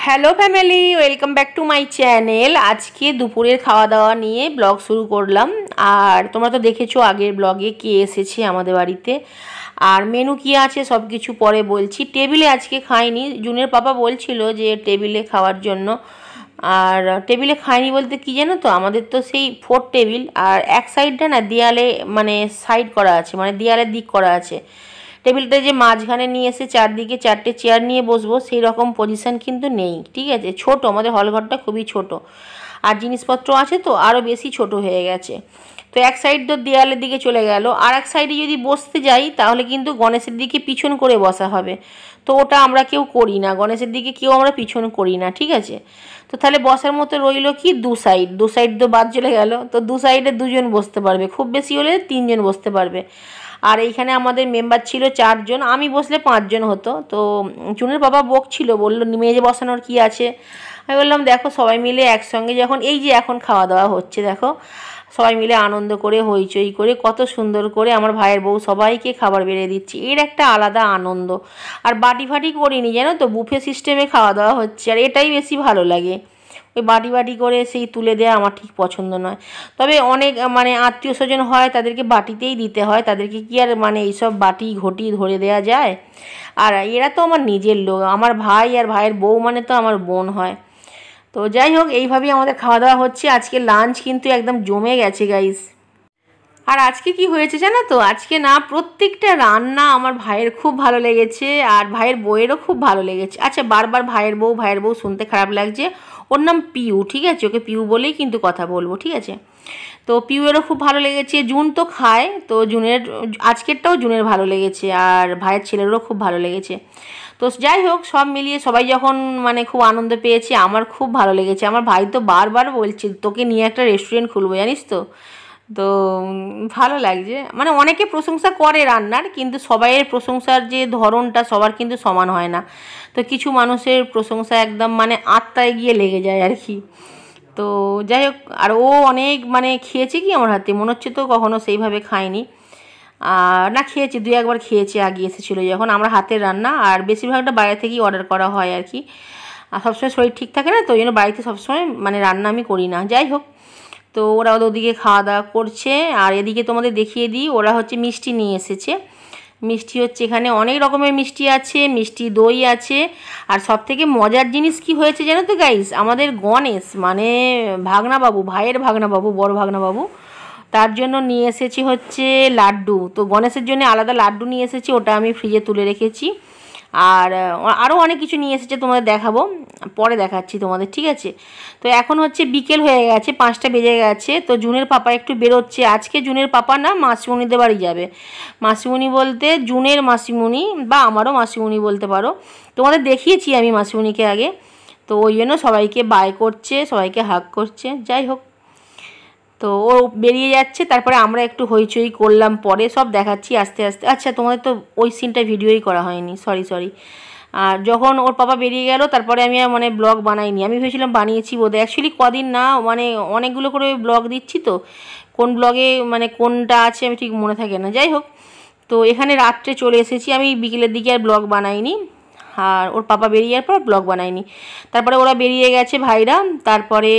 Hello family, welcome back to my channel. আজকে দুপুরের খাওয়া দাওয়া নিয়ে ব্লগ শুরু করলাম। আর তোমরা তো দেখেছো আগের ব্লগে কে এসেছে আমাদের বাড়িতে, আর মেনু কী আছে সব কিছু পরে বলছি। টেবিলে আজকে খাইনি, জুনের পাপা বলছিল যে টেবিলে খাওয়ার জন্য। আর টেবিলে খাইনি বলতে কী জানো তো, আমাদের তো সেই 4 টেবিল, আর এক সাইডটা না দেয়ালে মানে সাইড করা আছে, মানে দেয়ালের দিক করা আছে। টেবিলটা যে মাঝখানে নিয়ে এসে চারদিকে 4টে চেয়ার নিয়ে বসবো সেই রকম পজিশান কিন্তু নেই, ঠিক আছে। ছোট, আমাদের হলঘরটা খুবই ছোট, আর জিনিসপত্র আছে তো আরও বেশি ছোট হয়ে গেছে। তো এক সাইড তো দেয়ালের দিকে চলে গেল, আর এক সাইডে যদি বসতে যাই তাহলে কিন্তু গণেশের দিকে পিছন করে বসা হবে। তো ওটা আমরা কেউ করি না, গণেশের দিকে কেউ আমরা পিছন করি না, ঠিক আছে। তো তাহলে বসার মতো রইল কি দু সাইড তো বাদ চলে গেল। তো দু সাইডে দুজন বসতে পারবে, খুব বেশি হলে 3জন বসতে পারবে। আর এইখানে আমাদের মেম্বার ছিল 4 জন, আমি বসলে 5 জন হতো। তো জুনের বাবা বকছিল, বললো মেজে বসানোর কি আছে। আমি বললাম দেখো সবাই মিলে একসঙ্গে যখন এই যে এখন খাওয়া দাওয়া হচ্ছে, দেখো সবাই মিলে আনন্দ করে হইচই করে কত সুন্দর করে আমার ভাইয়ের বউ সবাইকে খাবার বেড়ে দিচ্ছি, এর একটা আলাদা আনন্দ। আর বাটি ফাটি করিনি জানো তো, বুফে সিস্টেমে খাওয়া দাওয়া হচ্ছে, আর এটাই বেশি ভালো লাগে। ওই বাটি করে সেই তুলে দেওয়া আমার ঠিক পছন্দ নয়। তবে অনেক মানে আত্মীয় স্বজন হয়, তাদেরকে বাটিতেই দিতে হয়, তাদেরকে কি আর মানে এইসব বাটি ঘটি ধরে দেওয়া যায়। আর এরা তো আমার নিজের লোক, আমার ভাই আর ভাইয়ের বউ মানে তো আমার বোন হয়। তো যাই হোক, এইভাবেই আমাদের খাওয়া দাওয়া হচ্ছে। আজকে লাঞ্চ কিন্তু একদম জমে গেছে গাইস। আর আজকে কি হয়েছে জানো তো, আজকে না প্রত্যেকটা রান্না আমার ভাইয়ের খুব ভালো লেগেছে, আর ভাইয়ের বউয়েরও খুব ভালো লেগেছে। আচ্ছা, বারবার ভাইয়ের বউ শুনতে খারাপ লাগছে, ওর নাম পিউ, ঠিক আছে, ওকে পিউ বলেই কিন্তু কথা বলবো, ঠিক আছে। তো পিউয়েরও খুব ভালো লেগেছে, জুন তো খায়, তো জুনের আজকেরটাও জুনের ভালো লেগেছে, আর ভাইয়ের ছেলেরও খুব ভালো লেগেছে। তো যাই হোক, সব মিলিয়ে সবাই যখন মানে খুব আনন্দ পেয়েছে, আমার খুব ভালো লেগেছে। আমার ভাই তো বারবার বলছে তোকে নিয়ে একটা রেস্টুরেন্ট খুলবো, জানিস তো। তো ভালো লাগছে, মানে অনেকে প্রশংসা করে রান্নার, কিন্তু সবাইয়ের প্রশংসার যে ধরনটা সবার কিন্তু সমান হয় না। তো কিছু মানুষের প্রশংসা একদম মানে আত্মায় গিয়ে লেগে যায় আর কি। তো যাই হোক, আর ও অনেক মানে খেয়েছে কি আমার হাতে, মনে হচ্ছে তো কখনো সেইভাবে খায়নি। না খেয়েছে, 2-1বার খেয়েছে আগে এসেছিলো যখন, আমরা হাতের রান্না, আর বেশিরভাগটা বাইরে থেকেই অর্ডার করা হয় আর কি। আর সবসময় শরীর ঠিক থাকে না, তো ওই জন্য বাড়িতে সবসময় মানে রান্না আমি করি না। যাই হোক, তো ওরা ওদিকে খাওয়া দাওয়া করছে, আর এদিকে তোমাদের দেখিয়ে দিই, ওরা হচ্ছে মিষ্টি নিয়ে এসেছে। মিষ্টি হচ্ছে এখানে অনেক রকমের মিষ্টি আছে, মিষ্টি দই আছে। আর সবথেকে মজার জিনিস কি হয়েছে জানো তো গাইস, আমাদের গণেশ মানে ভাগনাবাবু, ভাইয়ের ভাগনাবাবু, বড় ভাগনাবাবু, তার জন্য নিয়ে এসেছি হচ্ছে লাড্ডু। তো গণেশের জন্য আলাদা লাড্ডু নিয়ে এসেছি, ওটা আমি ফ্রিজে তুলে রেখেছি। আর আরও অনেক কিছু নিয়ে এসেছে, তোমাদের দেখাবো, পরে দেখাচ্ছি তোমাদের, ঠিক আছে। তো এখন হচ্ছে বিকেল হয়ে গেছে, 5টা বেজে গেছে। তো জুনের পাপা একটু বেরোচ্ছে আজকে। জুনের পাপা না মাসিমণিদের বাড়ি যাবে। মাসিমণি বলতে জুনের মাসিমণি, বা আমারও মাসিমণি বলতে পারো। তোমাদের দেখিয়েছি আমি মাসিমণিকে আগে। তো ওই জন্য সবাইকে বাই করছে, সবাইকে হাগ করছে। যাই হোক, তো ও বেরিয়ে যাচ্ছে, তারপরে আমরা একটু হইচই করলাম, পরে সব দেখাচ্ছি আস্তে আস্তে। আচ্ছা, তোমাদের তো ওই সিনটা ভিডিওই করা হয়নি, সরি। আর যখন ওর পাপা বেরিয়ে গেল, তারপরে আমি আর মানে ব্লগ বানাইনি। আমি ভেবেছিলাম বানিয়েছি বোধহয়, অ্যাকচুয়ালি কদিন না মানে অনেকগুলো করে ব্লগ দিচ্ছি, তো কোন ব্লগে মানে কোনটা আছে আমি ঠিক মনে থাকে না। যাই হোক, তো এখানে রাত্রে চলে এসেছি, আমি বিকেলের দিকে আর ব্লগ বানাইনি, আর ওর পাপা বেরিয়ে যাওয়ার পর ব্লগ বানাইনি। তারপরে ওরা বেরিয়ে গেছে ভাইরা, তারপরে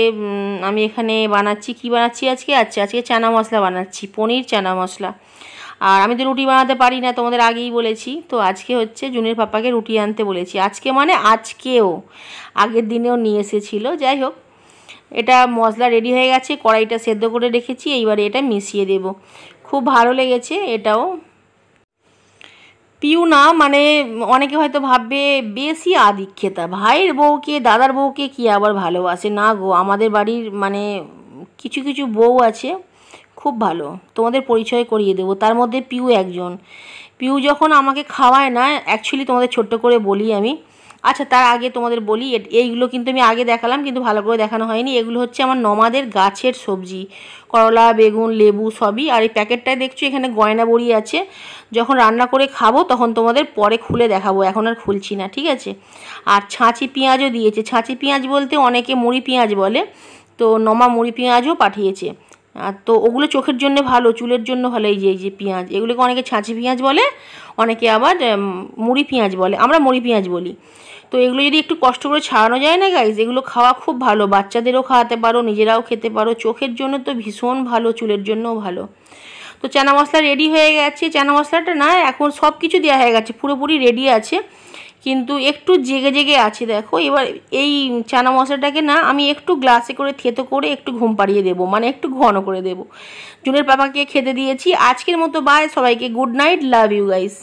আমি এখানে বানাচ্ছি, কি বানাচ্ছি আজকে, আজকে চানা মশলা বানাচ্ছি, পনির চানা মশলা। আর আমি তো রুটি বানাতে পারি না, তোমাদের আগেই বলেছি। তো আজকে হচ্ছে জুনের পাপাকে রুটি আনতে বলেছি, আজকে মানে আজকেও, আগের দিনেও নিয়ে এসেছিলো। যাই হোক, এটা মশলা রেডি হয়ে গেছে, কড়াইটা সেদ্ধ করে রেখেছি, এইবারে এটা মিশিয়ে দেব। খুব ভালো লেগেছে এটাও। পিউ না মানে অনেকে হয়তো ভাববে বেশি আদিক্ষেতা, ভাইয়ের বউকে দাদার বউকে কি আবার ভালোবাসে না গো। আমাদের বাড়ির মানে কিছু কিছু বউ আছে খুব ভালো, তোমাদের পরিচয় করিয়ে দেবো, তার মধ্যে পিউ একজন। পিউ যখন আমাকে খাওয়ায় না, অ্যাকচুয়ালি তোমাদের ছোট্ট করে বলি আমি। আচ্ছা, তার আগে তোমাদের বলি, এইগুলো কিন্তু আমি আগে দেখালাম, কিন্তু ভালো করে দেখানো হয়নি। এগুলো হচ্ছে আমার নমাদের গাছের সবজি, করলা, বেগুন, লেবু সবই। আর এই প্যাকেটটায় দেখছো এখানে গয়না বড়ি আছে, যখন রান্না করে খাবো তখন তোমাদের পরে খুলে দেখাবো, এখন আর খুলছি না, ঠিক আছে। আর ছাঁচি পেঁয়াজও দিয়েছে, ছাঁচি পেঁয়াজ বলতে অনেকে মুড়ি পেঁয়াজ বলে, তো নমা মুড়ি পেঁয়াজও পাঠিয়েছে। আর তো ওগুলো চোখের জন্য ভালো, চুলের জন্য ভালো। এই যে পেঁয়াজ, এগুলোকে অনেকে ছাঁচি পেঁয়াজ বলে, অনেকে আবার মুড়ি পেঁয়াজ বলে, আমরা মুড়ি পেঁয়াজ বলি। তো এগুলো যদি একটু কষ্ট করে ছাড়ানো যায় না গাইজ, এগুলো খাওয়া খুব ভালো, বাচ্চাদেরও খাওয়াতে পারো, নিজেরাও খেতে পারো, চোখের জন্য তো ভীষণ ভালো, চুলের জন্যও ভালো। তো চানা মশলা রেডি হয়ে গেছে। চানা মশলাটা না এখন সব কিছু দেওয়া হয়ে গেছে, পুরোপুরি রেডি আছে, কিন্তু একটু জেগে জেগে আছে দেখো। এবার এই চানা মশলাটাকে না আমি একটু গ্লাসে করে থেতো করে একটু ঘুম পাড়িয়ে দেবো, মানে একটু ঘন করে দেবো। জুনের পাপাকে খেতে দিয়েছি। আজকের মতো বাই সবাইকে, good night, love you guys.